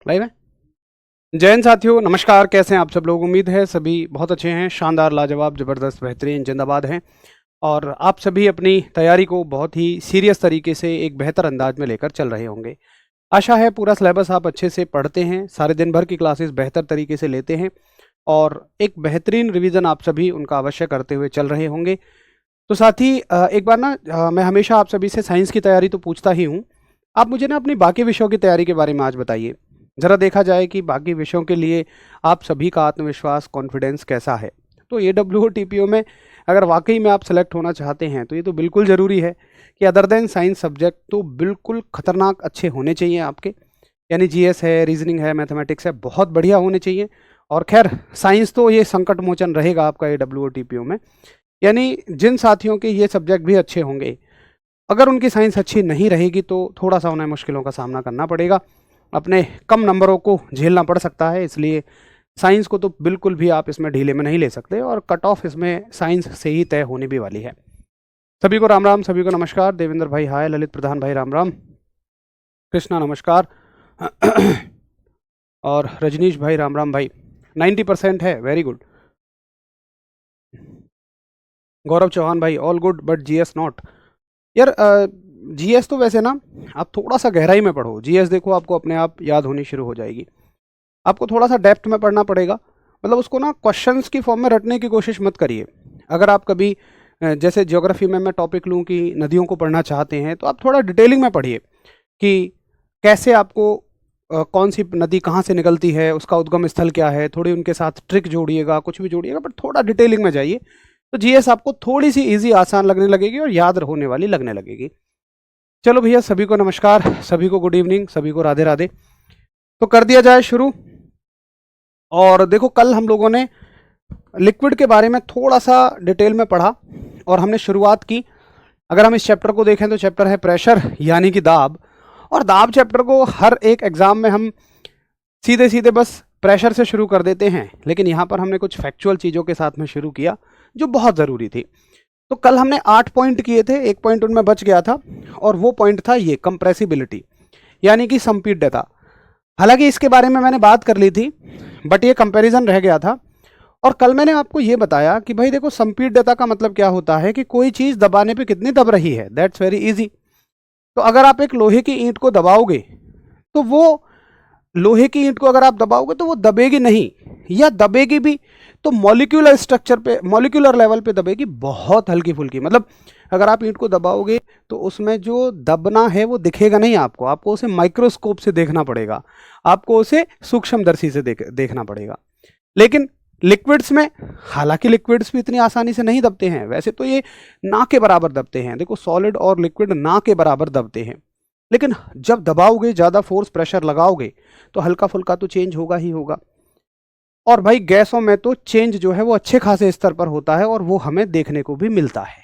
Live है। जय हिंद साथियों, नमस्कार। कैसे हैं आप सब लोग? उम्मीद है सभी बहुत अच्छे हैं, शानदार, लाजवाब, ज़बरदस्त, बेहतरीन, जिंदाबाद हैं। और आप सभी अपनी तैयारी को बहुत ही सीरियस तरीके से एक बेहतर अंदाज में लेकर चल रहे होंगे। आशा है पूरा सिलेबस आप अच्छे से पढ़ते हैं, सारे दिन भर की क्लासेस बेहतर तरीके से लेते हैं और एक बेहतरीन रिवीजन आप सभी उनका अवश्य करते हुए चल रहे होंगे। तो साथ ही एक बार ना मैं हमेशा आप सभी से साइंस की तैयारी तो पूछता ही हूँ। आप मुझे ना अपनी बाकी विषयों की तैयारी के बारे में आज बताइए। ज़रा देखा जाए कि बाकी विषयों के लिए आप सभी का आत्मविश्वास, कॉन्फिडेंस कैसा है। तो AWO-TPO में अगर वाकई में आप सेलेक्ट होना चाहते हैं तो ये तो बिल्कुल ज़रूरी है कि अदर देन साइंस सब्जेक्ट तो बिल्कुल खतरनाक अच्छे होने चाहिए आपके। यानी GS है, रीजनिंग है, मैथमेटिक्स है, बहुत बढ़िया होने चाहिए। और खैर साइंस तो ये संकट मोचन रहेगा आपका AWO-TPO में। यानी जिन साथियों के ये सब्जेक्ट भी अच्छे होंगे, अगर उनकी साइंस अच्छी नहीं रहेगी तो थोड़ा सा उन्हें मुश्किलों का सामना करना पड़ेगा, अपने कम नंबरों को झेलना पड़ सकता है। इसलिए साइंस को तो बिल्कुल भी आप इसमें ढीले में नहीं ले सकते और कट ऑफ इसमें साइंस से ही तय होने भी वाली है। सभी को राम राम, सभी को नमस्कार। देवेंद्र भाई हाय, ललित प्रधान भाई राम राम, कृष्णा नमस्कार और रजनीश भाई राम राम भाई। 90% है, वेरी गुड। गौरव चौहान भाई all good but GS not. यार GS तो वैसे ना आप थोड़ा सा गहराई में पढ़ो। GS देखो आपको अपने आप याद होनी शुरू हो जाएगी। आपको थोड़ा सा डेप्थ में पढ़ना पड़ेगा, मतलब उसको ना क्वेश्चंस की फॉर्म में रटने की कोशिश मत करिए। अगर आप कभी जैसे ज्योग्राफी में मैं टॉपिक लूँ कि नदियों को पढ़ना चाहते हैं तो आप थोड़ा डिटेलिंग में पढ़िए कि कैसे आपको कौन सी नदी कहाँ से निकलती है, उसका उद्गम स्थल क्या है। थोड़ी उनके साथ ट्रिक जोड़िएगा, कुछ भी जोड़िएगा, बट थोड़ा डिटेलिंग में जाइए तो GS आपको थोड़ी सी ईजी, आसान लगने लगेगी और याद होने वाली लगने लगेगी। चलो भैया, सभी को नमस्कार, सभी को गुड इवनिंग, सभी को राधे राधे। तो कर दिया जाए शुरू। और देखो कल हम लोगों ने लिक्विड के बारे में थोड़ा सा डिटेल में पढ़ा और हमने शुरुआत की। अगर हम इस चैप्टर को देखें तो चैप्टर है प्रेशर यानी कि दाब। और दाब चैप्टर को हर एक एग्जाम में हम सीधे सीधे बस प्रेशर से शुरू कर देते हैं, लेकिन यहाँ पर हमने कुछ फैक्चुअल चीज़ों के साथ में शुरू किया जो बहुत ज़रूरी थी। तो कल हमने 8 पॉइंट किए थे, एक पॉइंट उनमें बच गया था और वो पॉइंट था ये कंप्रेसिबिलिटी यानी कि संपीड्यता। हालांकि इसके बारे में मैंने बात कर ली थी बट ये कंपैरिजन रह गया था। और कल मैंने आपको ये बताया कि भाई देखो, संपीड्यता का मतलब क्या होता है कि कोई चीज़ दबाने पे कितनी दब रही है, दैट्स वेरी इजी। तो अगर आप एक लोहे की ईंट को दबाओगे तो वो लोहे की ईंट को अगर आप दबाओगे तो वो दबेगी नहीं, या दबेगी भी तो मॉलिक्यूलर स्ट्रक्चर पे, मॉलिक्यूलर लेवल पे दबेगी, बहुत हल्की फुल्की। मतलब अगर आप ईंट को दबाओगे तो उसमें जो दबना है वो दिखेगा नहीं आपको, आपको उसे माइक्रोस्कोप से देखना पड़ेगा, आपको उसे सूक्ष्मदर्शी से देखना पड़ेगा। लेकिन लिक्विड्स में, हालांकि लिक्विड्स भी इतनी आसानी से नहीं दबते हैं, वैसे तो ये ना के बराबर दबते हैं। देखो सॉलिड और लिक्विड ना के बराबर दबते हैं, लेकिन जब दबाओगे, ज़्यादा फोर्स प्रेशर लगाओगे तो हल्का फुल्का तो चेंज होगा ही होगा। और भाई गैसों में तो चेंज जो है वो अच्छे खासे स्तर पर होता है और वो हमें देखने को भी मिलता है।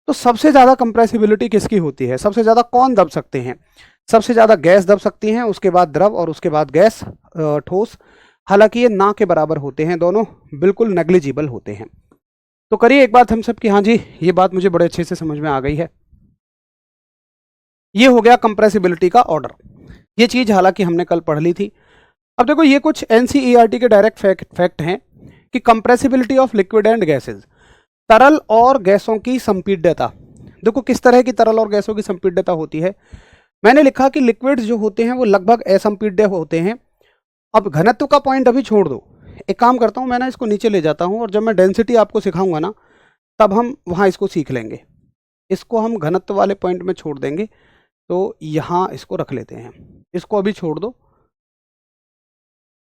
तो सबसे ज़्यादा कंप्रेसिबिलिटी किसकी होती है? सबसे ज़्यादा कौन दब सकते हैं? सबसे ज़्यादा गैस दब सकती हैं, उसके बाद द्रव और उसके बाद गैस, ठोस। हालांकि ये ना के बराबर होते हैं, दोनों बिल्कुल नेग्लिजिबल होते हैं। तो करिए एक बात हम सब कि हाँ जी, ये बात मुझे बड़े अच्छे से समझ में आ गई है। ये हो गया कंप्रेसिबिलिटी का ऑर्डर। ये चीज़ हालांकि हमने कल पढ़ ली थी। अब देखो ये कुछ NCERT के डायरेक्ट फैक्ट हैं कि compressibility of liquid and gases, तरल और गैसों की संपीड्यता। देखो किस तरह की तरल और गैसों की संपीड्यता होती है। मैंने लिखा कि लिक्विड्स जो होते हैं वो लगभग असंपीड्य होते हैं। अब घनत्व का पॉइंट अभी छोड़ दो, एक काम करता हूँ, मैं ना इसको नीचे ले जाता हूँ और जब मैं डेंसिटी आपको सिखाऊंगा ना तब हम वहाँ इसको सीख लेंगे। इसको हम घनत्व वाले पॉइंट में छोड़ देंगे, तो यहाँ इसको रख लेते हैं, इसको अभी छोड़ दो।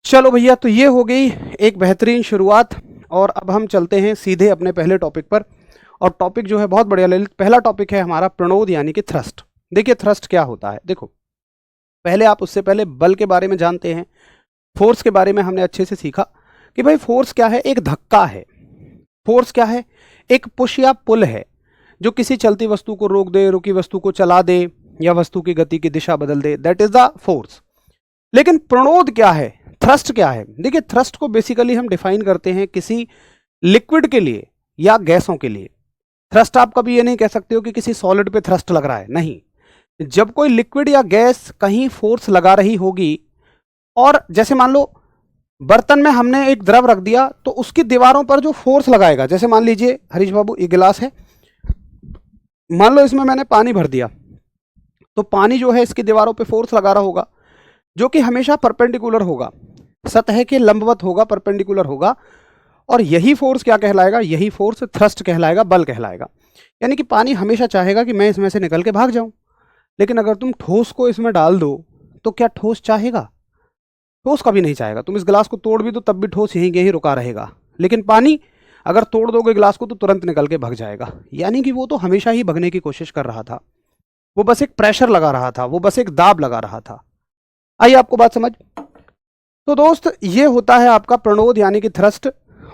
चलो भैया, तो ये हो गई एक बेहतरीन शुरुआत और अब हम चलते हैं सीधे अपने पहले टॉपिक पर। और टॉपिक जो है बहुत बढ़िया ललित, पहला टॉपिक है हमारा प्रणोद यानी कि थ्रस्ट। देखिए थ्रस्ट क्या होता है। देखो पहले आप उससे पहले बल के बारे में जानते हैं, फोर्स के बारे में हमने अच्छे से सीखा कि भाई फोर्स क्या है, एक धक्का है। फोर्स क्या है, एक पुश या पुल है जो किसी चलती वस्तु को रोक दे, रुकी वस्तु को चला दे या वस्तु की गति की दिशा बदल दे, दैट इज द फोर्स। लेकिन प्रणोद क्या है, थ्रस्ट क्या है? देखिए थ्रस्ट को बेसिकली हम डिफाइन करते हैं किसी लिक्विड के लिए या गैसों के लिए। थ्रस्ट आप कभी ये नहीं कह सकते हो कि किसी सॉलिड पे थ्रस्ट लग रहा है, नहीं। जब कोई लिक्विड या गैस कहीं फोर्स लगा रही होगी, और जैसे मान लो बर्तन में हमने एक द्रव रख दिया, तो उसकी दीवारों पर जो फोर्स लगाएगा, जैसे मान लीजिए हरीश बाबू ये गिलास है, मान लो इसमें मैंने पानी भर दिया, तो पानी जो है इसकी दीवारों पे फोर्स लगा रहा होगा, जो कि हमेशा परपेंडिकुलर होगा, सतह के लंबवत होगा, परपेंडिकुलर होगा। और यही फोर्स क्या कहलाएगा? यही फोर्स थ्रस्ट कहलाएगा, बल कहलाएगा। यानी कि पानी हमेशा चाहेगा कि मैं इसमें से निकल के भाग जाऊं, लेकिन अगर तुम ठोस को इसमें डाल दो तो क्या ठोस चाहेगा? ठोस कभी नहीं चाहेगा। तुम इस गिलास को तोड़ भी दो तब भी ठोस यहीं कहीं रुका रहेगा, लेकिन पानी अगर तोड़ दोगे गिलास को तो तुरंत निकल के भाग जाएगा। यानी कि वो तो हमेशा ही भगने की कोशिश कर रहा था, वो बस एक प्रेशर लगा रहा था, वो बस एक दाब लगा रहा था। आइए आपको बात समझ। तो दोस्त ये होता है आपका प्रणोद यानी कि थ्रस्ट,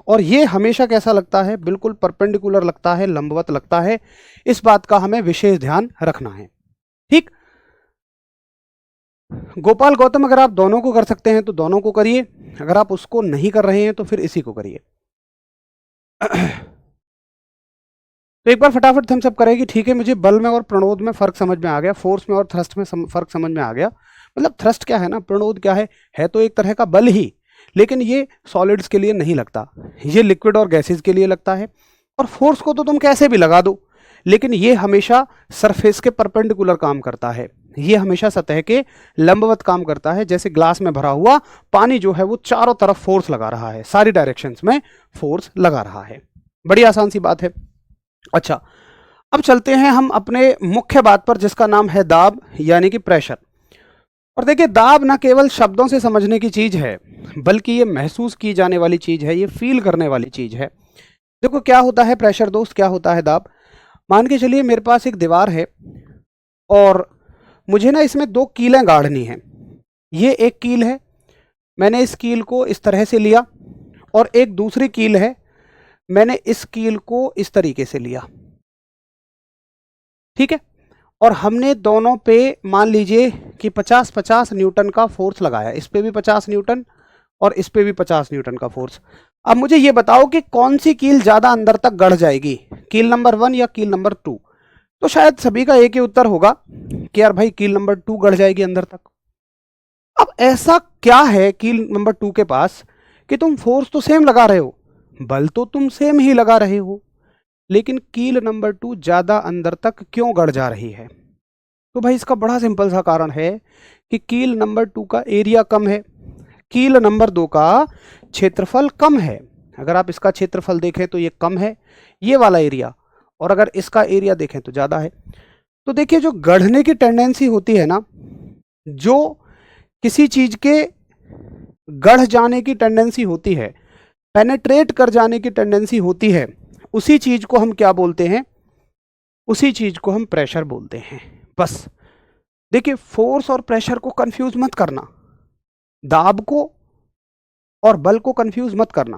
और ये हमेशा कैसा लगता है? बिल्कुल परपेंडिकुलर लगता है, लंबवत लगता है। इस बात का हमें विशेष ध्यान रखना है, ठीक। गोपाल गौतम, अगर आप दोनों को कर सकते हैं तो दोनों को करिए, अगर आप उसको नहीं कर रहे हैं तो फिर इसी को करिए। तो एक बार फटाफट हम सब करेंगे, ठीक है। मुझे बल में और प्रणोद में फर्क समझ में आ गया, फोर्स में और थ्रस्ट में फर्क समझ में आ गया। मतलब थ्रस्ट क्या है ना, प्रणोद क्या है तो एक तरह का बल ही, लेकिन ये सॉलिड्स के लिए नहीं लगता, ये लिक्विड और गैसेस के लिए लगता है। और फोर्स को तो तुम कैसे भी लगा दो, लेकिन ये हमेशा सरफेस के परपेंडिकुलर काम करता है, ये हमेशा सतह के लंबवत काम करता है। जैसे ग्लास में भरा हुआ पानी जो है वो चारों तरफ फोर्स लगा रहा है, सारी डायरेक्शंस में फोर्स लगा रहा है। बड़ी आसान सी बात है। अच्छा, अब चलते हैं हम अपने मुख्य बात पर, जिसका नाम है दाब यानी कि प्रेशर। और देखिए, दाब ना केवल शब्दों से समझने की चीज है, बल्कि ये महसूस की जाने वाली चीज है, ये फील करने वाली चीज है। देखो क्या होता है प्रेशर दोस्त, क्या होता है दाब। मान के चलिए मेरे पास एक दीवार है और मुझे ना इसमें दो कीलें गाड़नी हैं। ये एक कील है, मैंने इस कील को इस तरह से लिया, और एक दूसरी कील है, मैंने इस कील को इस तरीके से लिया, ठीक है। और हमने दोनों पे मान लीजिए कि 50-50 न्यूटन का फोर्स लगाया, इस पे भी 50 न्यूटन और इस पे भी 50 न्यूटन का फोर्स। अब मुझे ये बताओ कि कौन सी कील ज्यादा अंदर तक गड़ जाएगी, कील नंबर 1 या कील नंबर 2? तो शायद सभी का एक ही उत्तर होगा कि यार भाई कील नंबर 2 गड़ जाएगी अंदर तक। अब ऐसा क्या है कील नंबर 2 के पास कि तुम फोर्स तो सेम लगा रहे हो, बल तो तुम सेम ही लगा रहे हो, लेकिन कील नंबर 2 ज्यादा अंदर तक क्यों गड़ जा रही है? तो भाई इसका बड़ा सिंपल सा कारण है कि कील नंबर 2 का एरिया कम है, कील नंबर 2 का क्षेत्रफल कम है। अगर आप इसका क्षेत्रफल देखें तो ये कम है, ये वाला एरिया, और अगर इसका एरिया देखें तो ज्यादा है। तो देखिए, जो गढ़ने की टेंडेंसी होती है ना, जो किसी चीज के गढ़ जाने की टेंडेंसी होती है, पेनेट्रेट कर जाने की टेंडेंसी होती है, उसी चीज को हम क्या बोलते हैं? उसी चीज को हम प्रेशर बोलते हैं। बस देखिए, फोर्स और प्रेशर को कंफ्यूज मत करना, दाब को और बल को कंफ्यूज मत करना।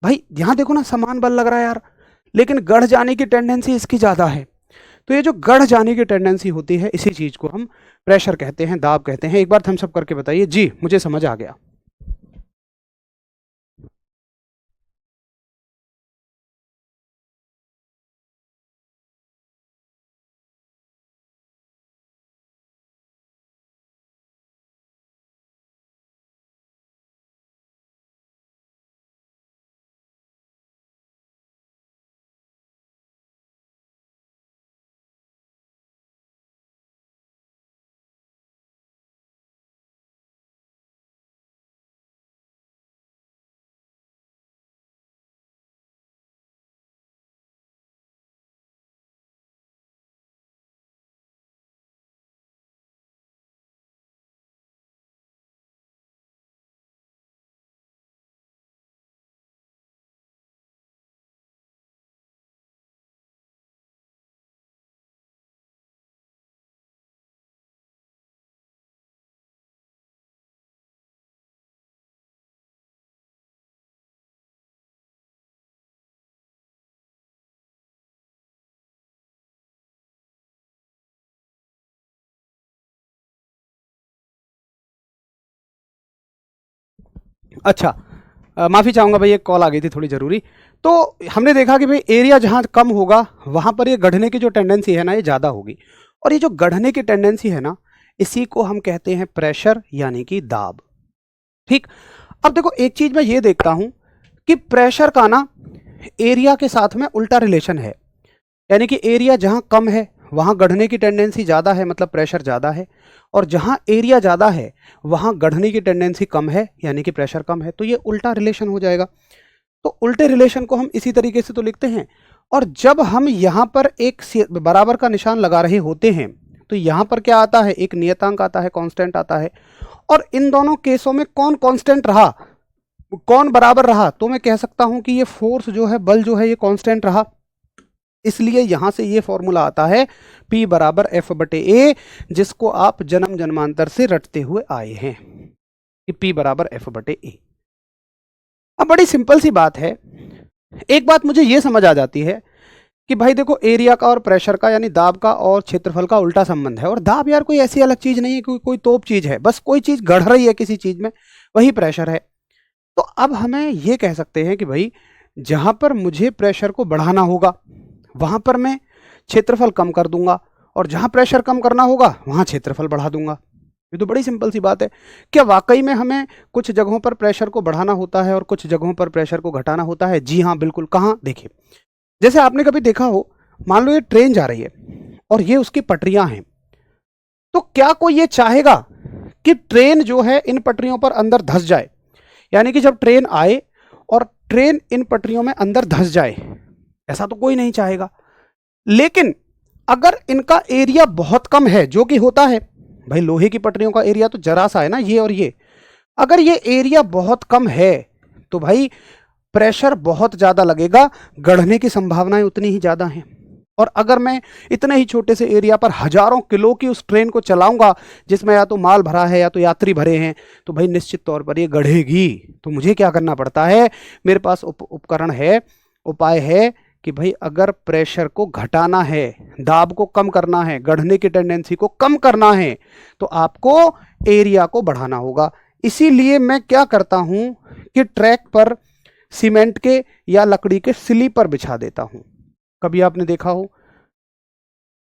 भाई यहां देखो ना, समान बल लग रहा है यार, लेकिन गढ़ जाने की टेंडेंसी इसकी ज्यादा है। तो ये जो गढ़ जाने की टेंडेंसी होती है, इसी चीज को हम प्रेशर कहते हैं, दाब कहते हैं। एक बार थम्स अप करके बताइए जी, मुझे समझ आ गया। अच्छा, माफ़ी चाहूँगा भाई, एक कॉल आ गई थी थोड़ी ज़रूरी। तो हमने देखा कि भाई एरिया जहाँ कम होगा वहाँ पर ये गढ़ने की जो टेंडेंसी है ना, ये ज़्यादा होगी। और ये जो गढ़ने की टेंडेंसी है ना, इसी को हम कहते हैं प्रेशर, यानी कि दाब। ठीक। अब देखो एक चीज़ मैं ये देखता हूँ कि प्रेशर का ना एरिया के साथ में उल्टा रिलेशन है। यानी कि एरिया जहाँ कम है वहाँ गढ़ने की टेंडेंसी ज़्यादा है, मतलब प्रेशर ज़्यादा है। और जहाँ एरिया ज़्यादा है वहाँ गढ़ने की टेंडेंसी कम है, यानी कि प्रेशर कम है। तो ये उल्टा रिलेशन हो जाएगा। तो उल्टे रिलेशन को हम इसी तरीके से तो लिखते हैं। और जब हम यहाँ पर एक बराबर का निशान लगा रहे होते हैं तो यहाँ पर क्या आता है, एक नियतांक आता है, कांस्टेंट आता है। और इन दोनों केसों में कौन कांस्टेंट रहा, कौन बराबर रहा, तो मैं कह सकता हूं कि ये फोर्स जो है, बल जो है, ये कांस्टेंट रहा। इसलिए यहां से ये फॉर्मूला आता है P बराबर F/A, जिसको आप जन्म जन्मांतर से रटते हुए आए हैं कि P बराबर F/A। अब बड़ी सिंपल सी बात है। एक बात मुझे ये समझ आ जाती है कि भाई देखो, एरिया का और प्रेशर का, यानी दाब का और क्षेत्रफल का उल्टा संबंध है। और दाब यार कोई ऐसी अलग चीज नहीं है, कोई तोप चीज है, बस कोई चीज गढ़ रही है किसी चीज में, वही प्रेशर है। तो अब हमें ये कह सकते हैं कि भाई जहां पर मुझे प्रेशर को बढ़ाना होगा वहां पर मैं क्षेत्रफल कम कर दूंगा, और जहां प्रेशर कम करना होगा वहां क्षेत्रफल बढ़ा दूंगा। ये तो बड़ी सिंपल सी बात है। क्या वाकई में हमें कुछ जगहों पर प्रेशर को बढ़ाना होता है और कुछ जगहों पर प्रेशर को घटाना होता है? जी हाँ, बिल्कुल। कहाँ? देखिए, जैसे आपने कभी देखा हो, मान लो ये ट्रेन जा रही है और ये उसकी पटरियां हैं, तो क्या कोई ये चाहेगा कि ट्रेन जो है इन पटरियों पर अंदर धंस जाए? यानी कि जब ट्रेन आए और ट्रेन इन पटरियों में अंदर धंस जाए, ऐसा तो कोई नहीं चाहेगा। लेकिन अगर इनका एरिया बहुत कम है, जो कि होता है भाई, लोहे की पटरियों का एरिया तो जरा सा है ना, ये और ये, अगर ये एरिया बहुत कम है तो भाई प्रेशर बहुत ज्यादा लगेगा, गढ़ने की संभावनाएं उतनी ही ज्यादा हैं। और अगर मैं इतने ही छोटे से एरिया पर हजारों किलो की उस ट्रेन को चलाऊंगा जिसमें या तो माल भरा है या तो यात्री भरे हैं, तो भाई निश्चित तौर पर ये गढ़ेगी। तो मुझे क्या करना पड़ता है? मेरे पास उपकरण है, उपाय है कि भाई अगर प्रेशर को घटाना है, दाब को कम करना है, गढ़ने की टेंडेंसी को कम करना है, तो आपको एरिया को बढ़ाना होगा। इसीलिए मैं क्या करता हूं कि ट्रैक पर सीमेंट के या लकड़ी के स्लीपर बिछा देता हूं। कभी आपने देखा हो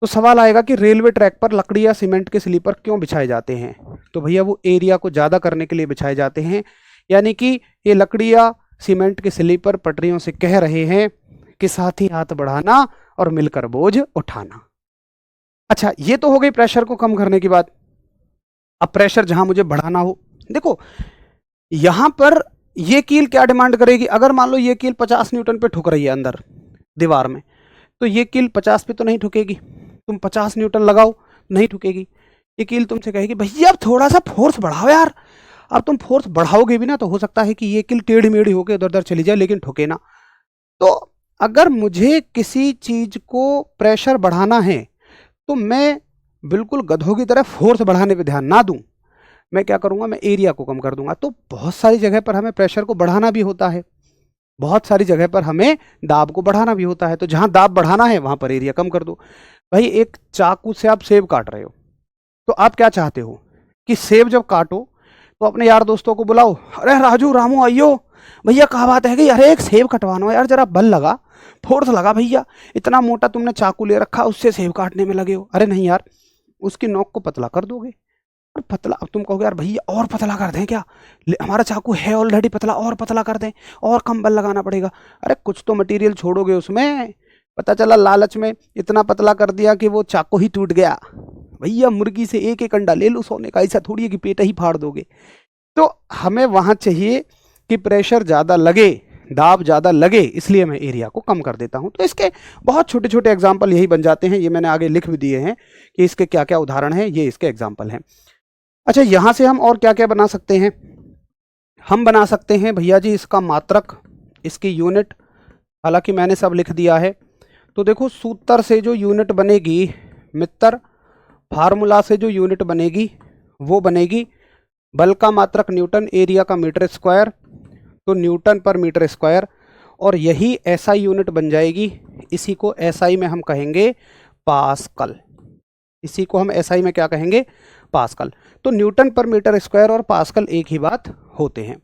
तो सवाल आएगा कि रेलवे ट्रैक पर लकड़ी या सीमेंट के स्लीपर क्यों बिछाए जाते हैं? तो भैया वो एरिया को ज़्यादा करने के लिए बिछाए जाते हैं। यानी कि ये लकड़ी या सीमेंट के स्लीपर पटरियों से कह रहे हैं कि साथ ही हाथ बढ़ाना और मिलकर बोझ उठाना। अच्छा, ये तो हो गई प्रेशर को कम करने की बात। अब प्रेशर जहां मुझे बढ़ाना हो, देखो यहां पर ये कील क्या डिमांड करेगी? अगर मान लो ये कील 50 न्यूटन पे ठुक रही है अंदर दीवार में, तो ये कील 50 पे तो नहीं ठुकेगी। तुम 50 न्यूटन लगाओ, नहीं ठुकेगी। ये कील तुमसे कहेगी भैया अब थोड़ा सा फोर्स बढ़ाओ यार। अब तुम फोर्स बढ़ाओगे भी ना तो हो सकता है कि ये कील टेढ़ी मेढ़ी होकर इधर उधर चली जाए, लेकिन ठुके ना। तो अगर मुझे किसी चीज को प्रेशर बढ़ाना है तो मैं बिल्कुल गधों की तरह फोर्स बढ़ाने पे ध्यान ना दूं। मैं क्या करूंगा? मैं एरिया को कम कर दूंगा। तो बहुत सारी जगह पर हमें प्रेशर को बढ़ाना भी होता है, बहुत सारी जगह पर हमें दाब को बढ़ाना भी होता है। तो जहां दाब बढ़ाना है वहां पर एरिया कम कर दो। भाई एक चाकू से आप सेब काट रहे हो, तो आप क्या चाहते हो कि सेब जब काटो तो अपने यार दोस्तों को बुलाओ, अरे राजू रामू आइयो भैया, कहा बात है कि अरे एक सेब कटवाना है यार, जरा बल लगा, फोर्स लगा भैया, इतना मोटा तुमने चाकू ले रखा, उससे सेब काटने में लगे हो। अरे नहीं यार, उसकी नोक को पतला कर दोगे। और पतला, अब तुम कहोगे यार भैया और पतला कर दें क्या? हमारा चाकू है ऑलरेडी पतला, और पतला कर दें, और कम बल लगाना पड़ेगा। अरे कुछ तो मटेरियल छोड़ोगे उसमें। पता चला लालच में इतना पतला कर दिया कि वो चाकू ही टूट गया। भैया मुर्गी से एक एक अंडा ले लो सोने का, ऐसा थोड़ी है कि पेट ही फाड़ दोगे। तो हमें वहां चाहिए कि प्रेशर ज़्यादा लगे, दाब ज़्यादा लगे, इसलिए मैं एरिया को कम कर देता हूं। तो इसके बहुत छोटे छोटे एग्जाम्पल यही बन जाते हैं। ये मैंने आगे लिख भी दिए हैं कि इसके क्या क्या उदाहरण हैं, ये इसके एग्जाम्पल हैं। अच्छा, यहां से हम और क्या क्या बना सकते हैं? हम बना सकते हैं भैया जी इसका मात्रक, इसकी यूनिट, हालांकि मैंने सब लिख दिया है। तो देखो सूत्र से जो यूनिट बनेगी मित्र, फार्मूला से जो यूनिट बनेगी वो बनेगी बल का मात्रक न्यूटन, एरिया का मीटर स्क्वायर, तो न्यूटन पर मीटर स्क्वायर। और यही एसआई यूनिट बन जाएगी। इसी को एसआई में हम कहेंगे पास्कल। इसी को हम एसआई में क्या कहेंगे? पास्कल। तो न्यूटन पर मीटर स्क्वायर और पास्कल एक ही बात होते हैं।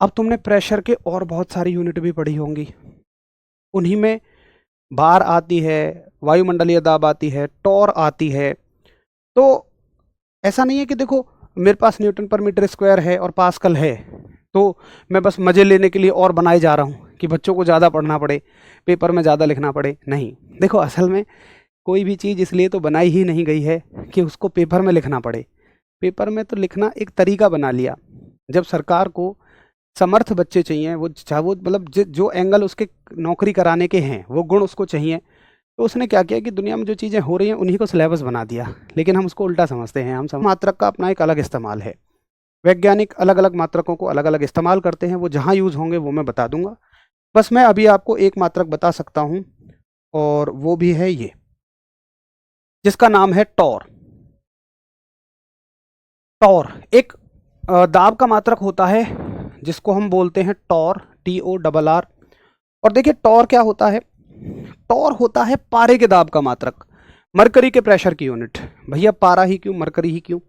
अब तुमने प्रेशर के और बहुत सारी यूनिट भी पढ़ी होंगी, उन्हीं में बार आती है, वायुमंडलीय दाब आती है, टॉर आती है। तो ऐसा नहीं है कि देखो मेरे पास न्यूटन पर मीटर स्क्वायर है और पास्कल है तो मैं बस मज़े लेने के लिए और बनाए जा रहा हूँ कि बच्चों को ज़्यादा पढ़ना पड़े, पेपर में ज़्यादा लिखना पड़े। नहीं, देखो असल में कोई भी चीज़ इसलिए तो बनाई ही नहीं गई है कि उसको पेपर में लिखना पड़े। पेपर में तो लिखना एक तरीका बना लिया। जब सरकार को समर्थ बच्चे चाहिए, वो मतलब जो एंगल उसके नौकरी कराने के हैं वो गुण उसको चाहिए, तो उसने क्या किया कि दुनिया में जो चीज़ें हो रही हैं उन्हीं को सिलेबस बना दिया। लेकिन हम उसको उल्टा समझते हैं। हम मात्रक का अपना एक अलग इस्तेमाल है। वैज्ञानिक अलग अलग मात्रकों को अलग अलग इस्तेमाल करते हैं, वो जहाँ यूज़ होंगे वो मैं बता दूंगा। बस मैं अभी आपको एक मात्रक बता सकता हूँ और वो भी है ये, जिसका नाम है टॉर। टॉर एक दाब का मात्रक होता है जिसको हम बोलते हैं टॉर, TORR। और देखिए टॉर क्या होता है, टॉर होता है पारे के दाब का मात्रक, मरकरी के प्रेशर की यूनिट। भैया पारा ही क्यों, मरकरी ही क्यों?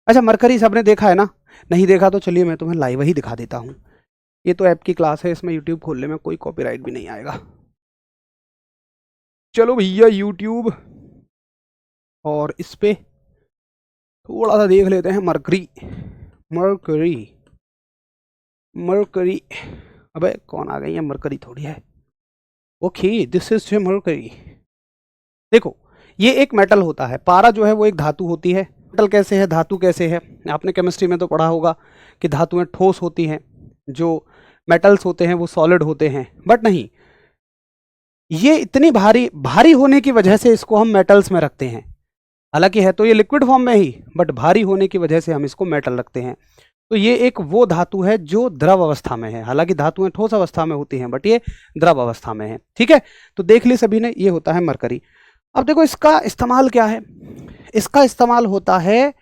अच्छा मरकरी सबने देखा है ना, नहीं देखा तो चलिए मैं तुम्हें लाइव ही दिखा देता हूँ। ये तो ऐप की क्लास है, इसमें यूट्यूब खोलने में कोई कॉपीराइट भी नहीं आएगा। चलो भैया यूट्यूब, और इस पे थोड़ा सा देख लेते हैं मरकरी। मरकरी मरकरी, अबे कौन आ गई है, मरकरी थोड़ी है। Okay this is mercury. देखो ये एक मेटल होता है, पारा जो है वो एक धातु होती है। मेटल कैसे है, धातु कैसे है, आपने केमिस्ट्री में तो पढ़ा होगा कि धातुएं ठोस होती हैं, जो मेटल्स होते हैं वो सॉलिड होते हैं। बट नहीं, ये इतनी भारी भारी होने की वजह से इसको हम मेटल्स में रखते हैं। हालांकि है तो ये लिक्विड फॉर्म में ही, बट भारी होने की वजह से हम इसको मेटल रखते हैं। तो ये एक वो धातु है जो द्रव अवस्था में है। हालांकि धातुएं ठोस अवस्था में होती हैं, बट ये द्रव अवस्था में है। ठीक है, तो देख ली सभी ने, ये होता है मरकरी। अब देखो इसका इस्तेमाल क्या है, इसका इस्तेमाल होता है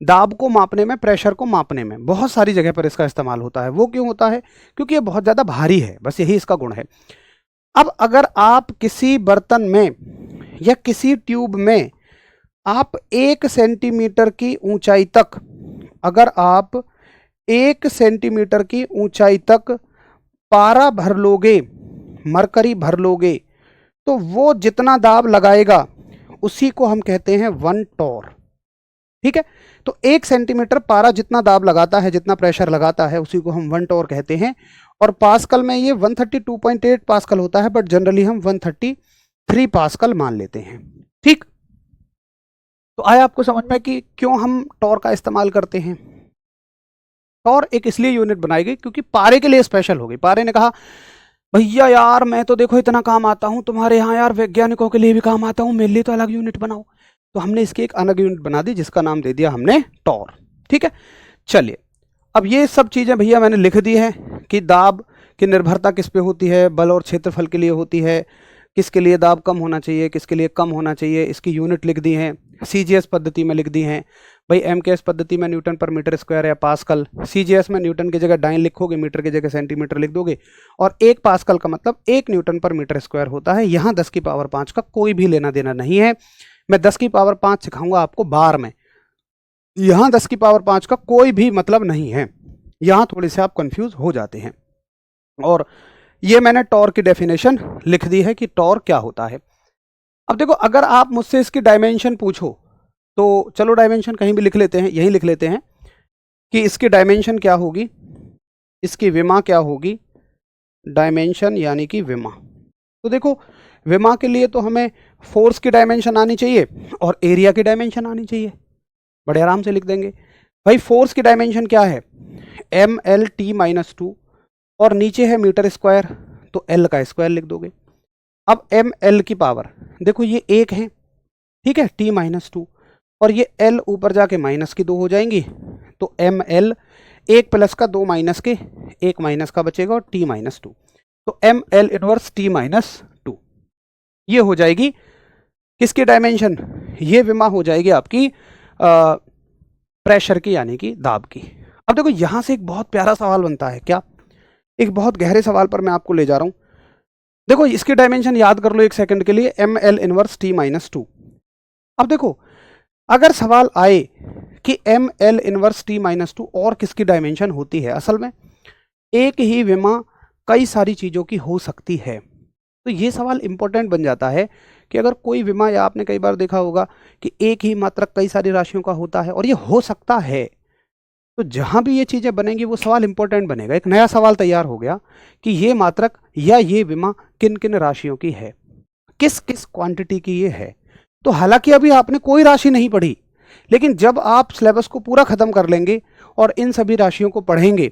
दाब को मापने में, प्रेशर को मापने में। बहुत सारी जगह पर इसका इस्तेमाल होता है। वो क्यों होता है? क्योंकि ये बहुत ज़्यादा भारी है, बस यही इसका गुण है। अब अगर आप किसी बर्तन में या किसी ट्यूब में आप 1 सेंटीमीटर की ऊंचाई तक, अगर आप 1 सेंटीमीटर की ऊंचाई तक पारा भर लोगे, मरकरी भर लोगे, तो वो जितना दाब लगाएगा उसी को हम कहते हैं 1 टॉर। ठीक है, तो 1 सेंटीमीटर पारा जितना दाब लगाता है, जितना प्रेशर लगाता है, उसी को हम 1 टॉर कहते हैं। और पास्कल में ये 132.8 पास्कल होता है, बट जनरली हम 133 पास्कल मान लेते हैं। ठीक, तो आया आपको समझ में कि क्यों हम टॉर का इस्तेमाल करते हैं। टॉर एक इसलिए यूनिट बनाई गई क्योंकि पारे के लिए स्पेशल हो गई। पारे ने कहा भैया यार मैं तो देखो इतना काम आता हूँ, तुम्हारे यहाँ यार वैज्ञानिकों के लिए भी काम आता हूँ, मेरे लिए तो अलग यूनिट बनाओ। तो हमने इसकी एक अलग यूनिट बना दी, जिसका नाम दे दिया हमने टॉर। ठीक है, चलिए अब ये सब चीज़ें भैया मैंने लिख दी है कि दाब की निर्भरता किस पे होती है, बल और क्षेत्रफल के लिए होती है, किसके लिए दाब कम होना चाहिए, किसके लिए कम होना चाहिए, इसकी यूनिट लिख दी है, CGS पद्धति में लिख दी हैं। भाई MKS पद्धति में न्यूटन पर मीटर स्क्वायर या पास्कल, CGS में न्यूटन की जगह डाइन लिखोगे, मीटर की जगह सेंटीमीटर लिख दोगे, और 1 पास्कल का मतलब 1 न्यूटन पर मीटर स्क्वायर होता है। यहाँ 10 की पावर 5 का कोई भी लेना देना नहीं है। मैं 10 की पावर 5 सिखाऊंगा आपको बार में, यहाँ 10 की पावर 5 का कोई भी मतलब नहीं है। यहाँ थोड़े से आप कंफ्यूज हो जाते हैं। और ये मैंने टॉर की डेफिनेशन लिख दी है कि टॉर क्या होता है। अब देखो अगर आप मुझसे इसकी डायमेंशन पूछो तो चलो डायमेंशन कहीं भी लिख लेते हैं, यहीं लिख लेते हैं कि इसकी डायमेंशन क्या होगी, इसकी विमा क्या होगी, डायमेंशन यानी कि विमा। तो देखो विमा के लिए तो हमें फोर्स की डायमेंशन आनी चाहिए और एरिया की डायमेंशन आनी चाहिए। बड़े आराम से लिख देंगे। भाई फोर्स की डायमेंशन क्या है, MLT-2, और नीचे है मीटर स्क्वायर, तो L का स्क्वायर लिख दोगे। अब ML की पावर देखो ये 1 है, ठीक है, T-2, और ये L ऊपर जाके माइनस की 2 हो जाएंगी, तो ML 1 प्लस का 2 माइनस के 1 माइनस का बचेगा और T-2, तो ML इनवर्स T-2 ये हो जाएगी किसकी डायमेंशन, ये विमा हो जाएगी आपकी प्रेशर की यानी कि दाब की। अब देखो यहां से एक बहुत प्यारा सवाल बनता है, क्या, एक बहुत गहरे सवाल पर मैं आपको ले जा रहा हूं। देखो इसकी डायमेंशन याद कर लो एक सेकंड के लिए, ML इनवर्स T-2। अब देखो अगर सवाल आए कि ML इनवर्स T-2 और किसकी डायमेंशन होती है, असल में एक ही विमा कई सारी चीज़ों की हो सकती है। तो ये सवाल इंपॉर्टेंट बन जाता है कि अगर कोई विमा, या आपने कई बार देखा होगा कि एक ही मात्रक कई सारी राशियों का होता है और ये हो सकता है, तो जहां भी ये चीजें बनेंगी वो सवाल इंपॉर्टेंट बनेगा। एक नया सवाल तैयार हो गया कि ये मात्रक या ये विमा किन किन राशियों की है, किस किस क्वांटिटी की ये है। तो हालांकि अभी आपने कोई राशि नहीं पढ़ी, लेकिन जब आप सिलेबस को पूरा खत्म कर लेंगे और इन सभी राशियों को पढ़ेंगे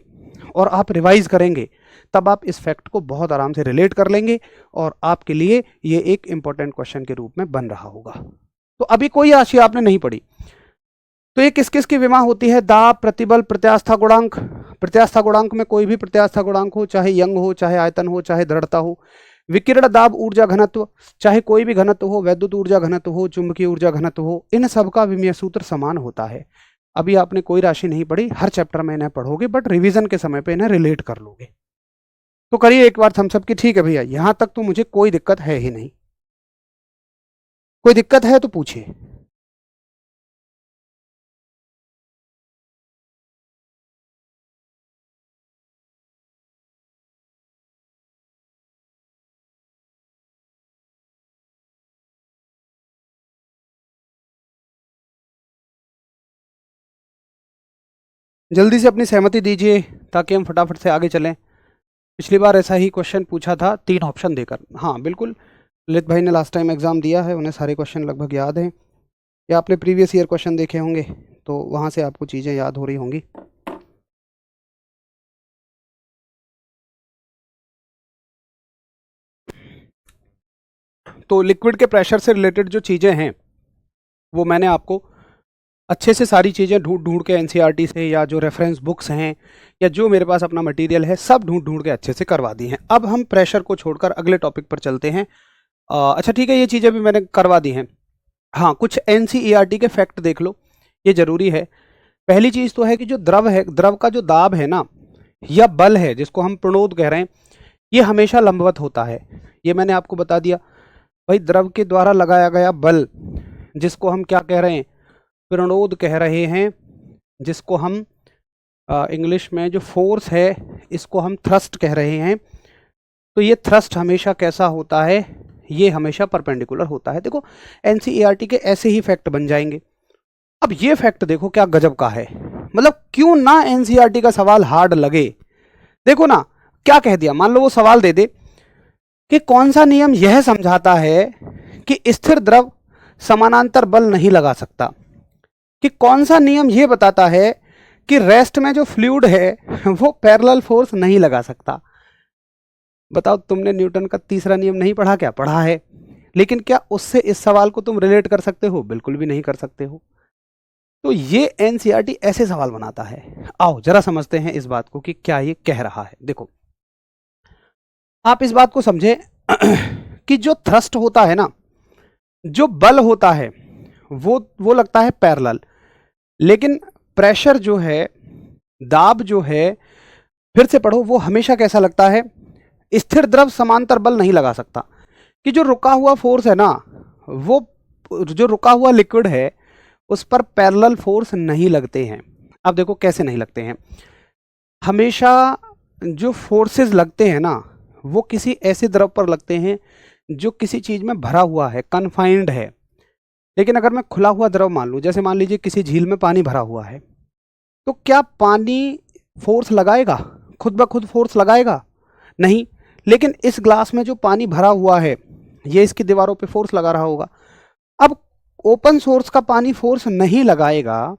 और आप रिवाइज करेंगे, तब आप इस फैक्ट को बहुत आराम से रिलेट कर लेंगे और आपके लिए ये एक इंपॉर्टेंट क्वेश्चन के रूप में बन रहा होगा। तो अभी कोई राशि आपने नहीं पढ़ी, तो ये किस किस की विमा होती है? दाब, प्रतिबल, प्रत्यास्था गुणांक। प्रत्यास्था गुणांक में कोई भी प्रत्यास्था गुणांक हो, चाहे यंग हो, चाहे आयतन हो, चाहे दृढ़ता हो। विकिरण दाब ऊर्जा घनत्व, चाहे कोई भी घनत्व हो, वैद्युत ऊर्जा घनत्व हो, चुंबकीय ऊर्जा घनत्व हो, इन सब का विमीय सूत्र समान होता है। अभी आपने कोई राशि नहीं पढ़ी, हर चैप्टर में इन्हें पढ़ोगे, बट रिवीजन के समय पे इन्हें रिलेट कर लोगे। तो करिए एक बार हम सब की, ठीक है भैया यहां तक तो मुझे कोई दिक्कत है ही नहीं। कोई दिक्कत है तो पूछिए। जल्दी से अपनी सहमति दीजिए ताकि हम फटाफट से आगे चलें। पिछली बार ऐसा ही क्वेश्चन पूछा था 3 ऑप्शन देकर। हाँ बिल्कुल, ललित भाई ने लास्ट टाइम एग्जाम दिया है, उन्हें सारे क्वेश्चन लगभग याद हैं, या आपने प्रीवियस ईयर क्वेश्चन देखे होंगे तो वहाँ से आपको चीज़ें याद हो रही होंगी। तो लिक्विड के प्रेशर से रिलेटेड जो चीज़ें हैं वो मैंने आपको अच्छे से सारी चीज़ें ढूंढ ढूंढ के एनसीईआरटी से, या जो रेफरेंस बुक्स हैं, या जो मेरे पास अपना मटेरियल है, सब ढूंढ ढूंढ के अच्छे से करवा दी हैं। अब हम प्रेशर को छोड़कर अगले टॉपिक पर चलते हैं। अच्छा ठीक है, ये चीज़ें भी मैंने करवा दी हैं। हाँ, कुछ एनसीईआरटी के फैक्ट देख लो, ये जरूरी है। पहली चीज़ तो है कि जो द्रव है, द्रव का जो दाब है ना, या बल है जिसको हम प्रणोद कह रहे हैं, ये हमेशा लंबवत होता है। ये मैंने आपको बता दिया भाई। द्रव के द्वारा लगाया गया बल, जिसको हम क्या कह रहे हैं, प्रणोद कह रहे हैं, जिसको हम इंग्लिश में जो फोर्स है इसको हम थ्रस्ट कह रहे हैं। तो ये थ्रस्ट हमेशा कैसा होता है, ये हमेशा परपेंडिकुलर होता है। देखो एनसीईआरटी के ऐसे ही फैक्ट बन जाएंगे। अब ये फैक्ट देखो क्या गजब का है, मतलब क्यों ना एनसीईआरटी का सवाल हार्ड लगे। देखो ना क्या कह दिया, मान लो वो सवाल दे दे कि कौन सा नियम यह समझाता है कि स्थिर द्रव समानांतर बल नहीं लगा सकता, कि कौन सा नियम यह बताता है कि रेस्ट में जो फ्लूइड है वो पैरेलल फोर्स नहीं लगा सकता। बताओ, तुमने न्यूटन का तीसरा नियम नहीं पढ़ा क्या? पढ़ा है, लेकिन क्या उससे इस सवाल को तुम रिलेट कर सकते हो? बिल्कुल भी नहीं कर सकते हो। तो ये एनसीईआरटी ऐसे सवाल बनाता है। आओ जरा समझते हैं इस बात को कि क्या ये कह रहा है। देखो आप इस बात को समझे कि जो थ्रस्ट होता है ना, जो बल होता है वो लगता है पैरेलल, लेकिन प्रेशर जो है, दाब जो है, फिर से पढ़ो, वो हमेशा कैसा लगता है? स्थिर द्रव समांतर बल नहीं लगा सकता। कि जो रुका हुआ फोर्स है ना, वो जो रुका हुआ लिक्विड है उस पर पैरेलल फोर्स नहीं लगते हैं। अब देखो कैसे नहीं लगते हैं। हमेशा जो फोर्सेस लगते हैं ना, वो किसी ऐसे द्रव पर लगते हैं जो किसी चीज में भरा हुआ है, कन्फाइंड है। लेकिन अगर मैं खुला हुआ द्रव मान लूं, जैसे मान लीजिए किसी झील में पानी भरा हुआ है, तो क्या पानी फोर्स लगाएगा? खुद ब खुद फोर्स लगाएगा? नहीं। लेकिन इस ग्लास में जो पानी भरा हुआ है, ये इसकी दीवारों पे फोर्स लगा रहा होगा। अब ओपन सोर्स का पानी फोर्स नहीं लगाएगा,